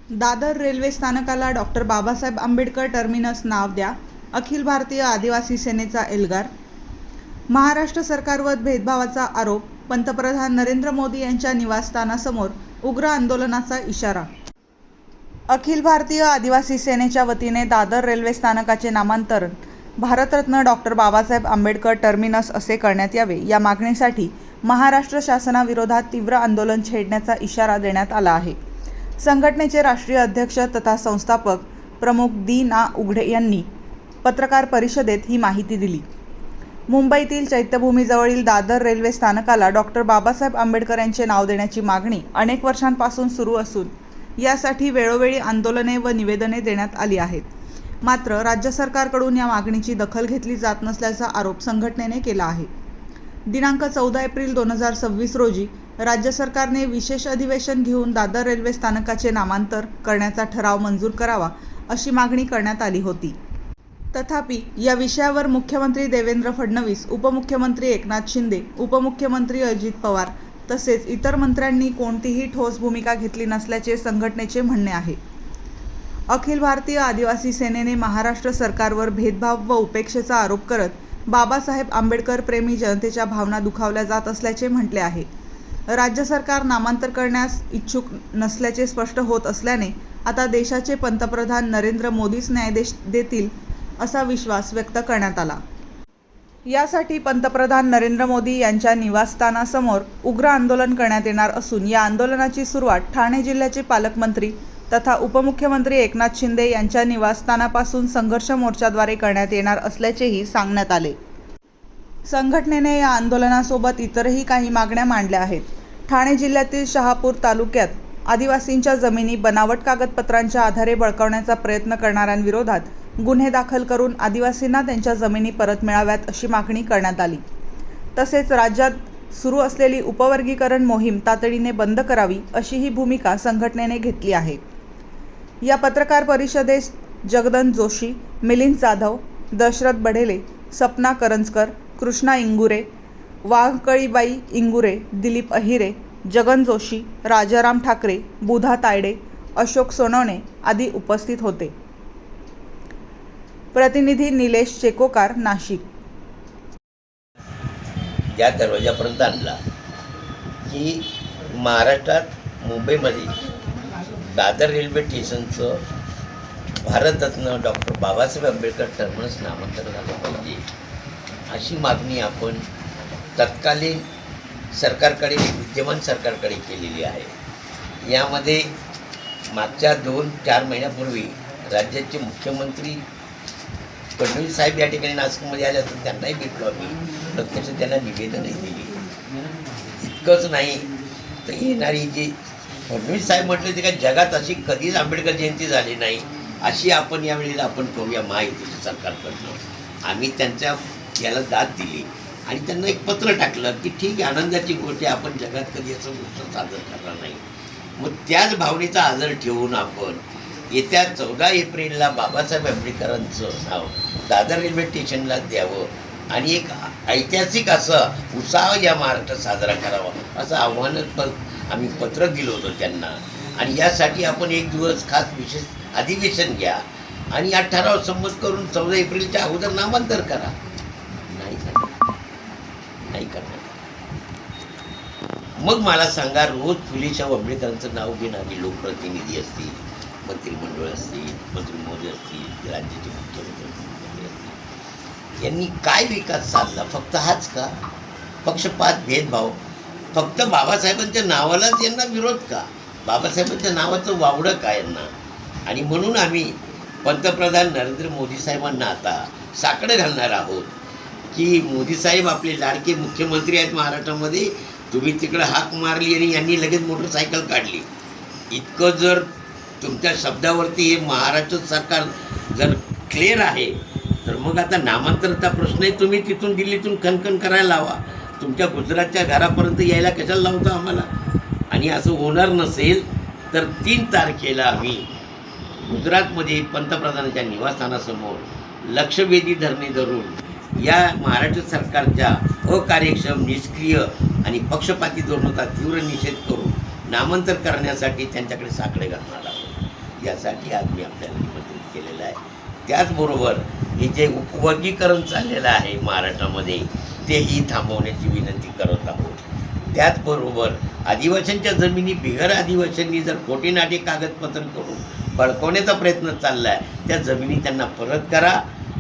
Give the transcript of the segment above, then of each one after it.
Dadar railway स्थानकाला doctor Babasaheb Ambedkar terminus नाव द्या. अखिल भारतीय आदिवासी सेनेचा एल्गार. महाराष्ट्र सरकारवर भेदभावाचा आरोप. पंतप्रधान नरेंद्र मोदी यांच्या निवासस्थानासमोर उग्र आंदोलनाचा इशारा. अखिल भारतीय आदिवासी सेनेच्या वतीने दादर रेल्वे स्थानकाचे नामांतरण भारतरत्न डॉक्टर बाबासाहेब आंबेडकर टर्मिनस असे करण्यात यावे, या मागणीसाठी महाराष्ट्र शासनाविरोधात तीव्र आंदोलन छेडण्याचा इशारा देण्यात आला आहे. संघटनेचे राष्ट्रीय अध्यक्ष तथा संस्थापक प्रमुख दी.ना. उघडे यांनी पत्रकार परिषदेत ही माहिती दिली. मुंबईतील चैत्यभूमीजवळील दादर रेल्वे स्थानकाला डॉक्टर बाबासाहेब आंबेडकर यांचे नाव देण्याची मागणी अनेक वर्षांपासून सुरू असून यासाठी वेळोवेळी आंदोलने व निवेदने देण्यात आली आहेत. मात्र राज्य सरकारकडून या मागणीची दखल घेतली जात नसल्याचा आरोप संघटनेने केला आहे. दिनांक 14 एप्रिल 2026 रोजी राज्य सरकारने विशेष अधिवेशन घेऊन दादर रेल्वे स्थानकाचे नामांतर करण्याचा ठराव मंजूर करावा अशी मागणी करण्यात आली होती. तथापि या विषयावर मुख्यमंत्री देवेंद्र फडणवीस, उपमुख्यमंत्री एकनाथ शिंदे, उपमुख्यमंत्री अजित पवार तसेच इतर मंत्र्यांनी कोणतीही ठोस भूमिका घेतली नसल्याचे संघटनेचे म्हणणे आहे. अखिल भारतीय आदिवासी सेनेने महाराष्ट्र सरकारवर भेदभाव व उपेक्षेचा आरोप करत बाबासाहेब आंबेडकर प्रेमी जनतेच्या भावना दुखावल्या जात असल्याचे म्हटले आहे. राज्य सरकार नामांतर करण्यास इच्छुक नसल्याचे स्पष्ट होत असल्याने आता देशाचे पंतप्रधान नरेंद्र मोदीच न्याय देतील असा विश्वास व्यक्त करण्यात आला. यासाठी पंतप्रधान नरेंद्र मोदी यांच्या निवासस्थानासमोर उग्र आंदोलन करण्यात येणार असून या आंदोलनाची सुरुवात ठाणे जिल्ह्याचे पालकमंत्री तथा उपमुख्यमंत्री एकनाथ शिंदे यांच्या निवासस्थानापासून संघर्ष मोर्चाद्वारे करण्यात येणार असल्याचेही सांगण्यात आले. संघटनेने या आंदोलनासोबत इतरही काही मागण्या मांडल्या आहेत. ठाणे जिल्ह्यातील शहापूर तालुक्यात आदिवासींच्या जमिनी बनावट कागदपत्रांच्या आधारे बळकावण्याचा प्रयत्न करणाऱ्यांविरोधात गुन्हे दाखल करून आदिवासींना त्यांच्या जमिनी परत मिळाव्यात अशी मागणी करण्यात आली. तसेच राज्यात सुरू असलेली उपवर्गीकरण मोहीम तातडीने बंद करावी अशीही भूमिका संघटनेने घेतली आहे. या पत्रकार परिषदेस जगदन जोशी, मिलिंद जाधव, दशरथ बढेले, सपना करंजकर, कृष्णा इंगुरे, वाघकळीबाई इंगुरे, दिलीप अहिरे, जगन जोशी, राजाराम ठाकरे, बुधा तायडे, अशोक सोनवणे आदी उपस्थित होते. प्रतिनिधी निलेश चेकोकार, नाशिक. या दरवाजापर्यंत आणला की महाराष्ट्रात मुंबईमध्ये दादर रेल्वे स्टेशनचं भारतरत्न डॉक्टर बाबासाहेब आंबेडकर टर्मिनस नामांतर झालं पाहिजे अशी मागणी आपण तत्कालीन सरकारकडे, विद्यमान सरकारकडे केलेली आहे. यामध्ये मागच्या 2-4 महिन्यापूर्वी राज्याचे मुख्यमंत्री फडणवीस साहेब या ठिकाणी नाशिकमध्ये आले असतात, त्यांनाही भेटलो आम्ही, प्रत्यक्ष त्यांना निवेदनही दिली. इतकंच नाही तर येणारी जी फडणवीस साहेब म्हटले ते काय जगात अशी कधीच आंबेडकर जयंती झाली नाही अशी आपण यावेळेला आपण करूया महायुतीच्या सरकारकडनं. आम्ही त्यांच्या याला दाद दिली आणि त्यांना एक पत्र टाकलं की ठीक आहे, आनंदाची गोष्ट आहे, आपण जगात कधी असं उत्सव साजरा करणार नाही. मग त्याच भावनेचा आदर ठेवून आपण येत्या 14 एप्रिलला बाबासाहेब आंबेडकरांचं नाव दादर रेल्वे स्टेशनला द्यावं आणि एक ऐतिहासिक असं उत्साह या महाराष्ट्रात साजरा करावा असं आव्हान आम्ही पत्र दिलं होतं त्यांना. आणि यासाठी आपण एक दिवस खास विशेष अधिवेशन घ्या आणि या ठराव संमत करून 14 एप्रिलच्या अगोदर नामांतर करा. नाही करणार. मग मला सांगा, रोज फुलेशाह आंबेडकरांचं नाव घेणारी लोकप्रतिनिधी असतील, मंत्रिमंडळ असतील, मंत्री महोदय असतील, राज्याचे मुख्यमंत्री असतील, यांनी काय विकास साधला? फक्त हाच का? पक्षपात, भेदभाव, फक्त बाबासाहेबांच्या नावालाच यांना विरोध का? बाबासाहेबांच्या नावाचं वावडं का यांना? आणि म्हणून आम्ही पंतप्रधान नरेंद्र मोदी साहेबांना आता साकडं घालणार आहोत की मोदी साहेब आपले लाडके मुख्यमंत्री आहेत महाराष्ट्रामध्ये, तुम्ही तिकडं हाक मारली आणि यांनी लगेच मोटरसायकल काढली. इतकं जर तुमच्या शब्दावरती हे महाराष्ट्र सरकार जर क्लिअर आहे तर मग आता नामांतराचा प्रश्नही तुम्ही तिथून दिल्लीतून खनखन करायला लावा. तुमच्या गुजरातच्या घरापर्यंत यायला कशाला लावता आम्हाला? आणि असं होणार नसेल तर 3 तारखेला आम्ही गुजरातमध्ये पंतप्रधानांच्या निवासस्थानासमोर लक्षवेधी धरणे धरून या महाराष्ट्र सरकारच्या अकार्यक्षम, निष्क्रिय आणि पक्षपाती धोरणाचा तीव्र निषेध करून नामांतर करण्यासाठी त्यांच्याकडे साकडे घालणार आहोत. यासाठी आज मी आपल्याला निमंत्रित केलेलं आहे. त्याचबरोबर हे जे उपवर्गीकरण चाललेलं आहे महाराष्ट्रामध्ये तेही थांबवण्याची विनंती करत आहोत. त्याचबरोबर आदिवासींच्या जमिनी बिगर आदिवासींनी जर खोटे नाटे कागदपत्र करून बळकवण्याचा प्रयत्न चालला आहे, त्या जमिनी त्यांना परत करा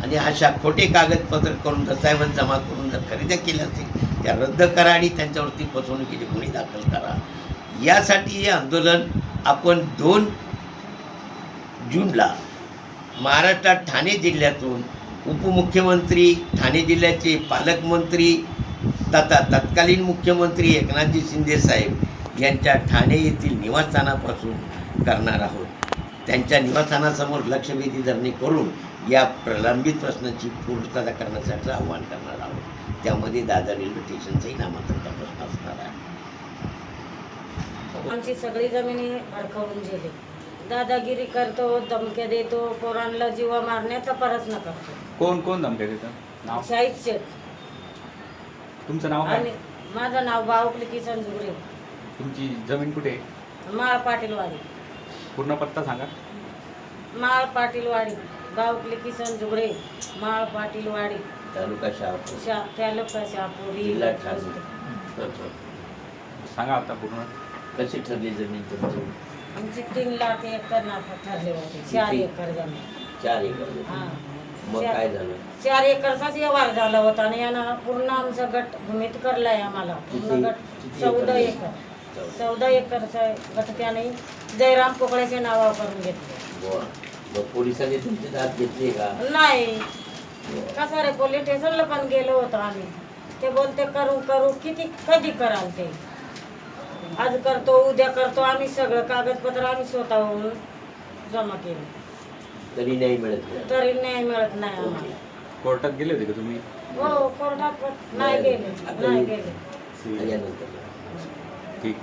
आणि अशा खोटे कागदपत्र करून दस्तऐवज जमा करून जर खरेदी केल्या असतील त्या रद्द करा आणि त्यांच्यावरती फसवणुकीचे गुन्हे दाखल करा. यासाठी हे आंदोलन आपण 2 जूनला महाराष्ट्रात ठाणे जिल्ह्यातून उपमुख्यमंत्री, ठाणे जिल्ह्याचे पालकमंत्री तथा तत्कालीन मुख्यमंत्री एकनाथजी शिंदे साहेब यांच्या ठाणे येथील निवासस्थानापासून करणार आहोत. त्यांच्या निवासस्थानासमोर लक्षवेधी धरणे करून या प्रलंबित प्रश्नाची पूर्तता करण्यासाठी आवाहन करणार आहोत. त्यामध्ये दादर रेल्वे स्टेशनचंही नामांतराचा प्रश्न असणार आहे. आमची सगळी जमिनी अडकवून गेली. दादागिरी करतो, धमक्या देतो, पोरांना जीवा मारण्याचा प्रयत्न करतो. कोण कोण धमक्या देतं? नाव? शाहीद शेख. तुमचं नाव काय? आणि माझं नाव बावकली किसन जुगरे. तुमची जमीन कुठे आहे? माळ पाटीलवाडी. पूर्ण पत्ता सांगा. माळ पाटीलवाडी, बावकली किसन जुगरे, माळ पाटीलवाडी, तालुका शहापूर, तालुका शहापूर, जिल्हा ठाणे. सांगा आता पूर्ण. कशी ठरली जमीन तुमची? आमची 3 लाख एकर नाफा ठरले होते. 4 एकर जमीन. 4 एकर. हां, मग काय झालं? 4 एकरचाच व्यवहार झाला होता आणि यानं पूर्ण आमचा गट भूमीत करलाय आम्हाला. पूर्ण गट किती 14 एकर. 14 एकरचा गट त्याने जयराम पोकळ्याच्या नावावर करून घेतले. बुवा. मग पोलिसांनी तुमची दाद घेतली का? नाही, कसं रे, पोलीस स्टेशनला पण गेलो होतो आम्ही. ते बोलते करू करू, कधी कराल ते. आज करतो, उद्या करतो. आम्ही सगळं कागदपत्र आम्ही स्वतःहून जमा केलं, तरी नाही मिळत नाही. तरी न्याय मिळत नाही आम्हाला. कोर्टात गेले होते का तुम्ही? हो, कोर्टात पण नाही गेले, नाही गेले. यानंतर ठीक.